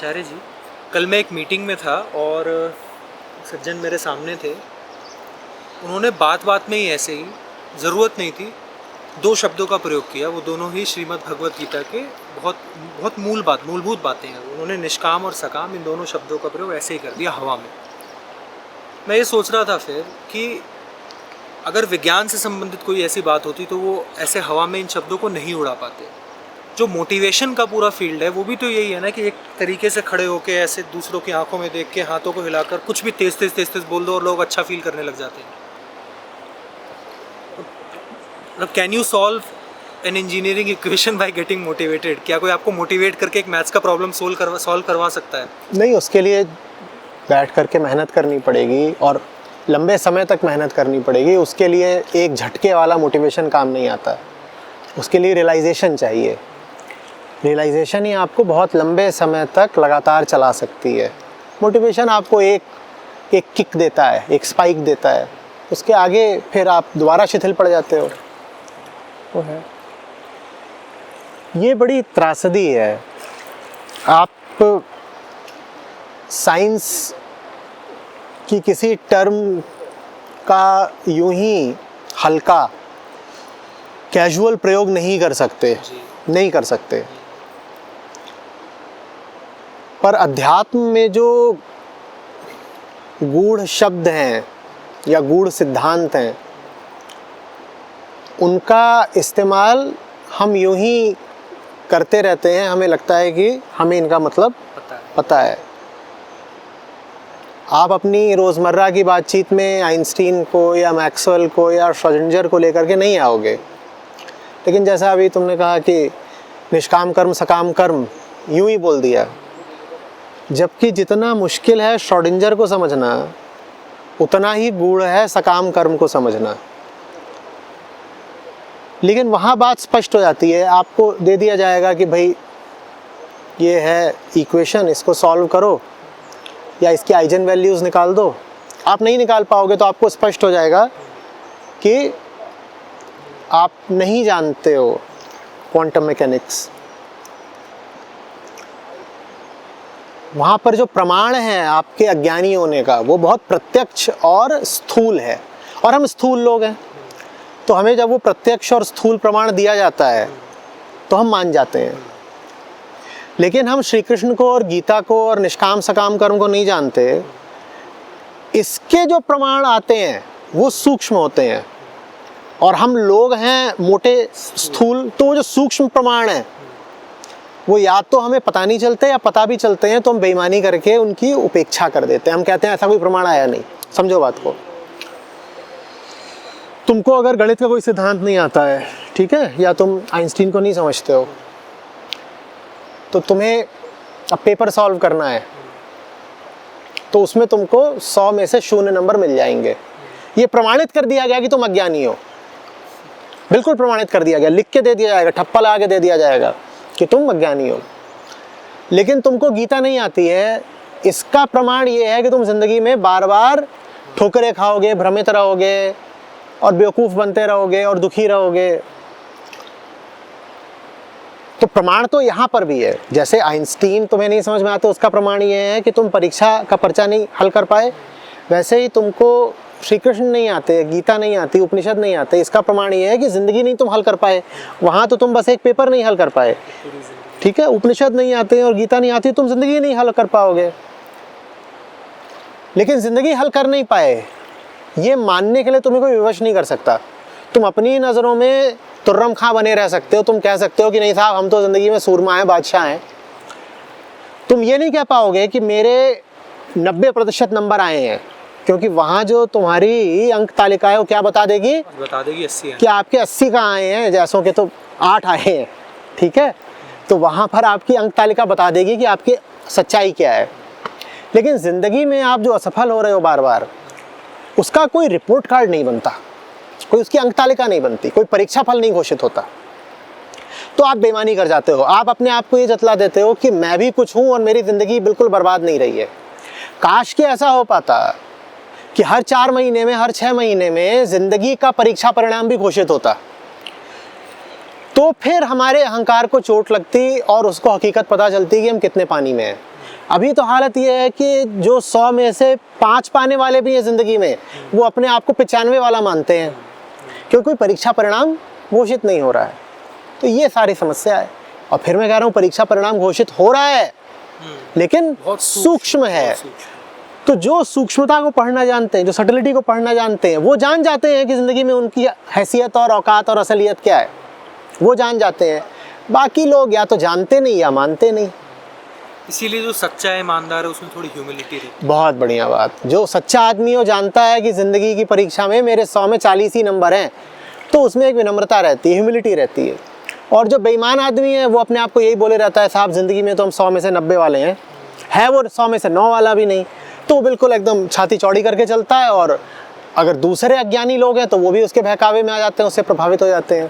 आचार्य जी, कल मैं एक मीटिंग में था और सज्जन मेरे सामने थे। उन्होंने बात बात में ही ऐसे ही, ज़रूरत नहीं थी, दो शब्दों का प्रयोग किया। वो दोनों ही श्रीमद् भगवत गीता के बहुत बहुत मूलभूत बातें हैं। उन्होंने निष्काम और सकाम इन दोनों शब्दों का प्रयोग ऐसे ही कर दिया हवा में। मैं ये सोच रहा था फिर कि अगर विज्ञान से संबंधित कोई ऐसी बात होती तो वो ऐसे हवा में इन शब्दों को नहीं उड़ा पाते। जो मोटिवेशन का पूरा फील्ड है वो भी तो यही है ना कि एक तरीके से खड़े होके ऐसे दूसरों की आंखों में देख के हाथों को हिलाकर कुछ भी तेज तेज बोल दो और लोग अच्छा फील करने लग जाते हैं। मतलब can you solve an engineering equation by getting motivated? क्या कोई आपको मोटिवेट करके एक मैथ्स का प्रॉब्लम सॉल्व करवा सकता है? नहीं, उसके लिए बैठ करके मेहनत करनी पड़ेगी और लंबे समय तक मेहनत करनी पड़ेगी। उसके लिए एक झटके वाला मोटिवेशन काम नहीं आता। उसके लिए रियलाइजेशन चाहिए। रियलाइजेशन ही आपको बहुत लंबे समय तक लगातार चला सकती है। मोटिवेशन आपको एक किक देता है, एक स्पाइक देता है, उसके आगे फिर आप दोबारा शिथिल पड़ जाते हो। वो है, ये बड़ी त्रासदी है। आप साइंस की किसी टर्म का यूं ही हल्का कैजुअल प्रयोग नहीं कर सकते, नहीं कर सकते। पर अध्यात्म में जो गूढ़ शब्द हैं या गूढ़ सिद्धांत हैं, उनका इस्तेमाल हम यूं ही करते रहते हैं। हमें लगता है कि हमें इनका मतलब पता है। आप अपनी रोज़मर्रा की बातचीत में आइंस्टीन को या मैक्सवेल को या श्रोडिंगर को लेकर के नहीं आओगे। लेकिन जैसा अभी तुमने कहा कि निष्काम कर्म सकाम कर्म, यूं ही बोल दिया, जबकि जितना मुश्किल है श्रोडिंगर को समझना, उतना ही गूढ़ है सकाम कर्म को समझना। लेकिन वहाँ बात स्पष्ट हो जाती है। आपको दे दिया जाएगा कि भाई ये है इक्वेशन, इसको सॉल्व करो या इसकी आइजन वैल्यूज़ निकाल दो। आप नहीं निकाल पाओगे तो आपको स्पष्ट हो जाएगा कि आप नहीं जानते हो क्वांटम मैकेनिक्स। वहाँ पर जो प्रमाण है आपके अज्ञानी होने का, वो बहुत प्रत्यक्ष और स्थूल है, और हम स्थूल लोग हैं। तो हमें जब वो प्रत्यक्ष और स्थूल प्रमाण दिया जाता है तो हम मान जाते हैं। लेकिन हम श्री कृष्ण को और गीता को और निष्काम सकाम कर्म को नहीं जानते। इसके जो प्रमाण आते हैं वो सूक्ष्म होते हैं, और हम लोग हैं मोटे स्थूल। तो वो जो सूक्ष्म प्रमाण है वो या तो हमें पता नहीं चलते, या पता भी चलते हैं तो हम बेईमानी करके उनकी उपेक्षा कर देते हैं। हम कहते हैं ऐसा कोई प्रमाण आया नहीं। समझो बात को। तुमको अगर गणित का कोई सिद्धांत नहीं आता है, ठीक है, या तुम आइंस्टीन को नहीं समझते हो, तो तुम्हें अब पेपर सॉल्व करना है, तो उसमें तुमको 100 में से 0 नंबर मिल जाएंगे। ये प्रमाणित कर दिया गया कि तुम अज्ञानी हो। बिल्कुल प्रमाणित कर दिया गया, लिख के दे दिया जाएगा, ठप्पा लगा के दे दिया जाएगा कि तुम अज्ञानी हो। लेकिन तुमको गीता नहीं आती है। इसका प्रमाण ये है कि तुम जिंदगी में बार बार ठोकरें खाओगे, भ्रमित रहोगे और बेवकूफ़ बनते रहोगे और दुखी रहोगे। तो प्रमाण तो यहाँ पर भी है। जैसे आइंस्टीन तुम्हें नहीं समझ में आता, उसका प्रमाण ये है कि तुम परीक्षा का पर्चा नहीं हल कर पाए। वैसे ही तुमको श्री कृष्ण नहीं आते, गीता नहीं आती, उपनिषद नहीं आते, इसका प्रमाण ये है कि ज़िंदगी नहीं तुम हल कर पाए। वहाँ तो तुम बस एक पेपर नहीं हल कर पाए, ठीक है। उपनिषद नहीं आते और गीता नहीं आती, तुम ज़िंदगी नहीं हल कर पाओगे। लेकिन ज़िंदगी हल कर नहीं पाए, ये मानने के लिए तुम्हें कोई विवश नहीं कर सकता। तुम अपनी नज़रों में तुर्रम खां बने रह सकते हो। तुम कह सकते हो कि नहीं साहब, हम तो ज़िंदगी में सूरमा हैं, बादशाह हैं। तुम ये नहीं कह पाओगे कि मेरे 90% नंबर आए हैं, क्योंकि वहाँ जो तुम्हारी अंक तालिका है वो क्या बता देगी 80 कि आपके 80 कहाँ आए हैं, जैसों के तो 8 आए हैं, ठीक है। तो वहाँ पर आपकी अंक तालिका बता देगी कि आपकी सच्चाई क्या है। लेकिन ज़िंदगी में आप जो असफल हो रहे हो बार बार, उसका कोई रिपोर्ट कार्ड नहीं बनता, कोई उसकी अंक तालिका नहीं बनती, कोई परीक्षा फल नहीं घोषित होता। तो आप बेईमानी कर जाते हो। आप अपने आप को ये जतला देते हो कि मैं भी कुछ हूँ और मेरी ज़िंदगी बिल्कुल बर्बाद नहीं रही है। काश कि ऐसा हो पाता कि हर 4 महीने में, हर 6 महीने में ज़िंदगी का परीक्षा परिणाम भी घोषित होता, तो फिर हमारे अहंकार को चोट लगती और उसको हकीकत पता चलती कि हम कितने पानी में हैं। अभी तो हालत ये है कि जो 100 में से 5 पाने वाले भी हैं ज़िंदगी में, वो अपने आप को 95 वाला मानते हैं, क्योंकि कोई परीक्षा परिणाम घोषित नहीं हो रहा है। तो ये सारी समस्या है। और फिर मैं कह रहा हूँ परीक्षा परिणाम घोषित हो रहा है, लेकिन बहुत सूक्ष्म है। बहुत सूक्ष्म। तो जो सूक्ष्मता को पढ़ना जानते हैं, जो सटिलिटी को पढ़ना जानते हैं, वो जान जाते हैं कि ज़िंदगी में उनकी हैसियत और औकात और असलियत क्या है, वो जान जाते हैं। बाकी लोग या तो जानते नहीं या मानते नहीं। इसीलिए जो सच्चा है, ईमानदार है, उसमें थोड़ी ह्यूमिलिटी रहती है। बहुत बढ़िया बात। जो सच्चा आदमी वो जानता है कि ज़िंदगी की परीक्षा में मेरे 100 में 40 ही नंबर हैं, तो उसमें एक विनम्रता रहती है, ह्यूमिलिटी रहती है। और जो बेईमान आदमी है वो अपने आप को यही बोले रहता है, साहब ज़िंदगी में तो हम 100 में से 90 वाले हैं, है वो 100 में से 9 वाला भी नहीं। तो वो बिल्कुल एकदम छाती चौड़ी करके चलता है, और अगर दूसरे अज्ञानी लोग हैं तो वो भी उसके बहकावे में आ जाते हैं, उससे प्रभावित हो जाते हैं।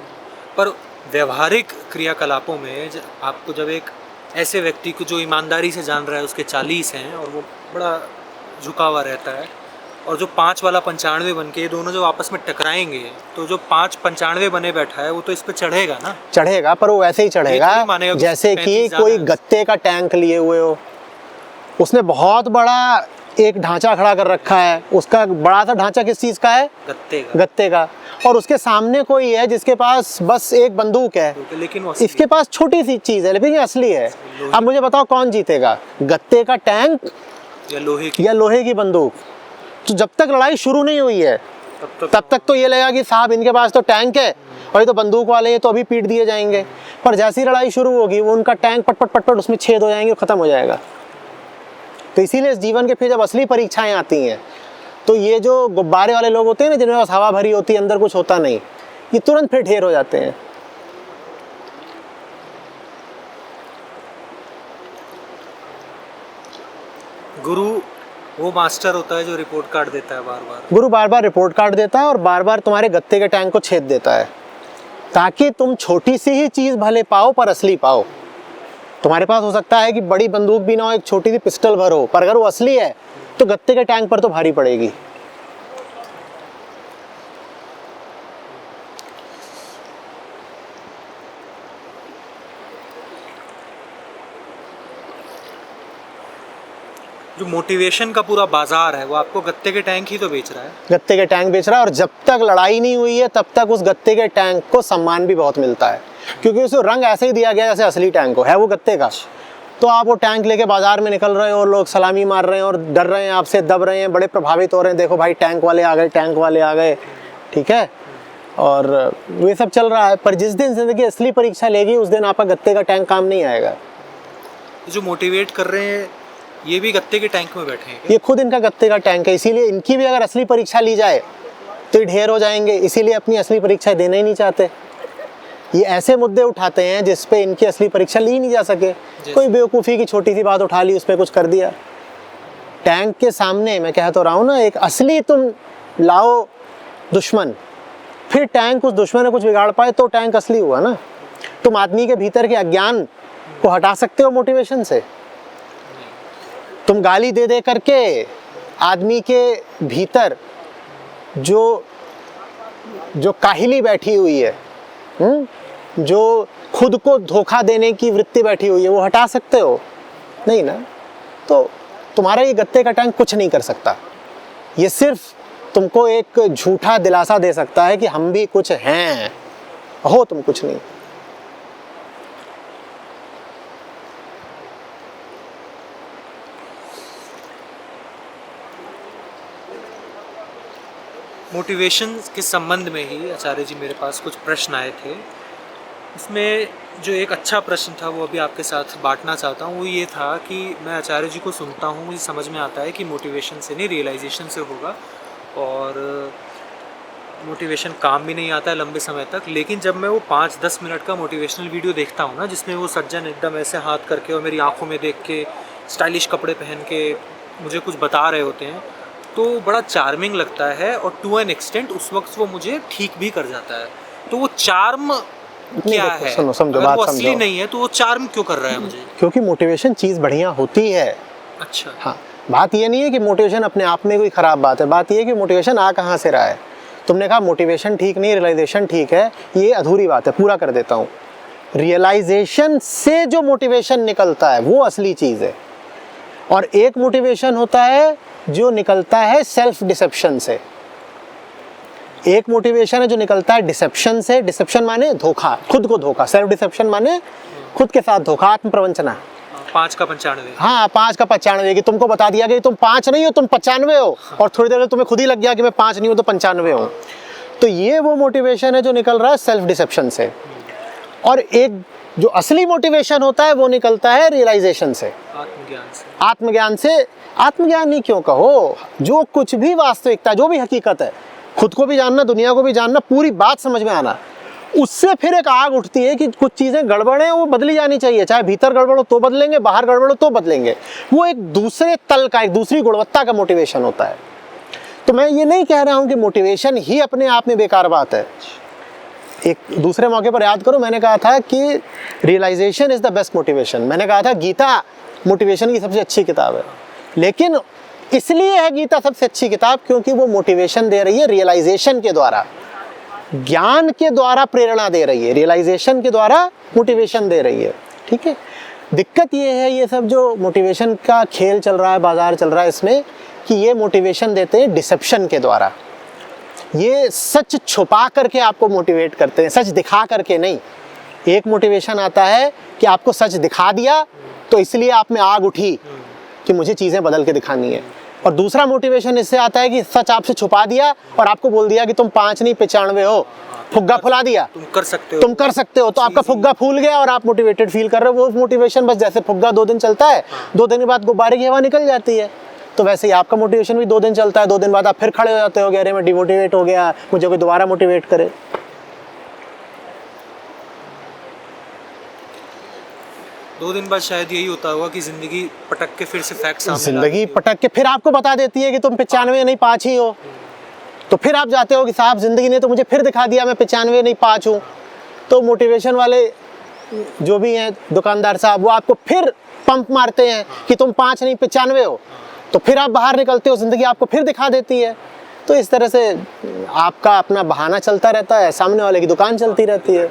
पर व्यवहारिक क्रियाकलापों में आपको जब एक ऐसे व्यक्ति को जो ईमानदारी से जान रहा है, उसके 40 हैं और वो बड़ा झुका हुआ रहता है, और जो 5 वाला 95 बन के, ये दोनों जो आपस में टकराएंगे, तो जो 5 95 बने बैठा है वो तो इस पे चढ़ेगा ना। चढ़ेगा, पर वो वैसे ही चढ़ेगा जैसे कि कोई गत्ते का टैंक लिए हुए हो। उसने बहुत बड़ा एक ढांचा खड़ा कर रखा है, उसका बड़ा सा ढांचा किस चीज़ का है? गत्ते का। और उसके सामने कोई है जिसके पास बस एक बंदूक है, लेकिन वो इसके पास छोटी सी चीज़ है लेकिन ये असली है। अब मुझे बताओ कौन जीतेगा, गत्ते का टैंक या लोहे की बंदूक? तो जब तक लड़ाई शुरू नहीं हुई है तब तक तो ये लगेगा कि साहब इनके पास तो टैंक है और ये तो बंदूक वाले हैं, तो अभी पीट दिए जाएंगे। पर जैसी लड़ाई शुरू होगी वो उनका टैंक पट पट पट पट उसमें छेद हो जाएंगे, खत्म हो जाएगा। तो इसीलिए इस जीवन के फिर जब असली परीक्षाएं आती हैं तो ये जो गुब्बारे वाले लोग होते हैं ना, जिनमें बस हवा भरी होती है, अंदर कुछ होता नहीं, ये तुरंत फिर ढेर हो जाते हैं। गुरु वो मास्टर होता है जो रिपोर्ट कार्ड देता है बार बार। गुरु बार बार रिपोर्ट कार्ड देता है और बार बार तुम्हारे गत्ते के टैंक को छेद देता है, ताकि तुम छोटी सी ही चीज़ भले पाओ पर असली पाओ। तुम्हारे पास हो सकता है कि बड़ी बंदूक भी ना हो, एक छोटी सी पिस्टल भर हो, पर अगर वो असली है तो गत्ते के टैंक पर तो भारी पड़ेगी। जो मोटिवेशन का पूरा बाजार है वो आपको गत्ते के टैंक ही तो बेच रहा है। गत्ते के टैंक बेच रहा है, और जब तक लड़ाई नहीं हुई है तब तक उस गत्ते के टैंक को सम्मान भी बहुत मिलता है, क्योंकि उसे रंग ऐसे ही दिया गया जैसे असली टैंक को है वो गत्ते का। तो आप वो टैंक लेके बाजार में निकल रहे हो और लोग सलामी मार रहे हैं और डर रहे हैं, आपसे दब रहे हैं, बड़े प्रभावित हो रहे हैं, देखो भाई टैंक वाले आ गए, टैंक वाले आ गए, ठीक है। और ये सब चल रहा है, पर जिस दिन जिंदगी असली परीक्षा लेगी उस दिन आपका गत्ते का टैंक काम नहीं आएगा। जो मोटिवेट कर रहे हैं ये भी गत्ते के टैंक में बैठे हैं। ये खुद इनका गत्ते का टैंक है, इसीलिए इनकी भी अगर असली परीक्षा ली जाए तो ये ढेर हो जाएंगे, इसीलिए अपनी असली परीक्षा देना ही नहीं चाहते। ये ऐसे मुद्दे उठाते हैं जिस पे इनकी असली परीक्षा ली नहीं जा सके। कोई बेवकूफ़ी की छोटी सी बात उठा ली, उस पर कुछ कर दिया। टैंक के सामने मैं कह तो रहा हूँ ना, एक असली तुम लाओ दुश्मन, फिर टैंक उस दुश्मन ने कुछ बिगाड़ पाए तो टैंक असली हुआ ना। तुम आदमी के भीतर के अज्ञान को हटा सकते हो मोटिवेशन से। तुम गाली दे दे करके आदमी के भीतर जो काहिली बैठी हुई है, जो खुद को धोखा देने की वृत्ति बैठी हुई है, वो हटा सकते हो? नहीं ना। तो तुम्हारा ये गत्ते का टैंक कुछ नहीं कर सकता। ये सिर्फ तुमको एक झूठा दिलासा दे सकता है कि हम भी कुछ हैं, हो तुम कुछ नहीं। मोटिवेशन के संबंध में ही आचार्य जी मेरे पास कुछ प्रश्न आए थे। इसमें जो एक अच्छा प्रश्न था वो अभी आपके साथ बांटना चाहता हूँ। वो ये था कि मैं आचार्य जी को सुनता हूँ, मुझे समझ में आता है कि मोटिवेशन से नहीं रियलाइजेशन से होगा, और मोटिवेशन काम भी नहीं आता है लंबे समय तक। लेकिन जब मैं वो 5-10 मिनट का मोटिवेशनल वीडियो देखता हूँ ना, जिसमें वो सज्जन एकदम ऐसे हाथ करके और मेरी आंखों में देख के स्टाइलिश कपड़े पहन के मुझे कुछ बता रहे होते हैं, तो बड़ा चार्मिंग लगता है, और टू एन एक्सटेंट उस वक्त वो मुझे ठीक भी कर जाता है। तो वो चार्म क्या है? समझो बात, वो असली नहीं है तो वो चार्म क्यों कर रहा है मुझे? क्योंकि मोटिवेशन चीज़ बढ़िया होती है। अच्छा, हाँ, बात ये नहीं है कि मोटिवेशन अपने आप में कोई ख़राब बात है, बात ये है कि मोटिवेशन आ कहाँ से रहा है। तुमने कहा मोटिवेशन ठीक नहीं, रियलाइजेशन ठीक है, ये अधूरी बात है, पूरा कर देता हूँ। रियलाइजेशन से जो मोटिवेशन निकलता है वो असली चीज़ है। और एक मोटिवेशन होता है जो निकलता है सेल्फ डिसेप्शन से। एक मोटिवेशन है जो निकलता है डिसेप्शन से। डिसेप्शन माने धोखा, खुद को धोखा। सेल्फ डिसेप्शन माने खुद के साथ धोखा, आत्म प्रवंचना। 5 का 95। हाँ, 5 का 95, कि तुमको बता दिया कि तुम 5 नहीं हो, तुम 95 हो, और थोड़ी देर में तुम्हें खुद ही लग गया कि मैं 5 नहीं हूँ तो 95 हूँ। तो ये वो मोटिवेशन है जो निकल रहा है सेल्फ डिसेप्शन से। और एक जो असली मोटिवेशन होता है वो निकलता है रियलाइजेशन से, आत्मज्ञान से। आत्मज्ञान से। आत्मज्ञान ही क्यों कहो, जो कुछ भी वास्तविकता, जो भी हकीकत है, खुद को भी जानना, दुनिया को भी जानना, पूरी बात समझ में आना, उससे फिर एक आग उठती है कि कुछ चीज़ें गड़बड़ हैं, वो बदली जानी चाहिए। चाहे भीतर गड़बड़ हो तो बदलेंगे, बाहर गड़बड़ हो तो बदलेंगे। वो एक दूसरे तल का, एक दूसरी गुणवत्ता का मोटिवेशन होता है। तो मैं ये नहीं कह रहा हूँ कि मोटिवेशन ही अपने आप में बेकार बात है। एक दूसरे मौके पर याद करो, मैंने कहा था कि realisation is the best motivation. मैंने कहा था गीता मोटिवेशन की सबसे अच्छी किताब है, लेकिन इसलिए है गीता सबसे अच्छी किताब क्योंकि वो मोटिवेशन दे रही है रियलाइजेशन के द्वारा, ज्ञान के द्वारा प्रेरणा दे रही है, रियलाइजेशन के द्वारा मोटिवेशन दे रही है। ठीक है, दिक्कत ये है, ये सब जो मोटिवेशन का खेल चल रहा है, बाजार चल रहा है इसमें, कि ये मोटिवेशन देते हैं डिसेप्शन के द्वारा। ये सच छुपा करके आपको मोटिवेट करते हैं, सच दिखा करके नहीं। एक मोटिवेशन आता है कि आपको सच दिखा दिया तो इसलिए आप में आग उठी कि मुझे चीज़ें बदल के दिखानी है। और दूसरा मोटिवेशन इससे आता है कि सच आपसे छुपा दिया और आपको बोल दिया कि तुम 5 नहीं 95 हो, फुग्गा फुला दिया, तुम कर सकते हो, तुम कर सकते हो। तो आपका फुग्गा फूल गया और आप मोटिवेटेड फील कर रहे हो। वो मोटिवेशन बस जैसे फुग्गा 2 दिन चलता है, 2 दिन के बाद गुब्बारे की हवा निकल जाती है, तो वैसे ही आपका मोटिवेशन भी 2 दिन चलता है। 2 दिन बाद आप फिर खड़े हो जाते हो, अरे मैं डिमोटिवेट हो गया, मुझे कोई दोबारा मोटिवेट करे। 2 दिन बाद शायद यही होता होगा कि जिंदगी पटक के फिर से फैक्ट सामने जिंदगी पटक के फिर आपको बता देती है कि तुम 95 नहीं 5 ही हो। तो फिर आप जाते हो कि साहब जिंदगी ने तो मुझे फिर दिखा दिया मैं 95 नहीं 5 हूँ। तो मोटिवेशन वाले जो भी हैं दुकानदार साहब, वो आपको फिर पंप मारते हैं कि तुम 5 नहीं 95 हो। तो फिर आप बाहर निकलते हो, जिंदगी आपको फिर दिखा देती है। तो इस तरह से आपका अपना बहाना चलता रहता है, सामने वाले की दुकान चलती रहती है।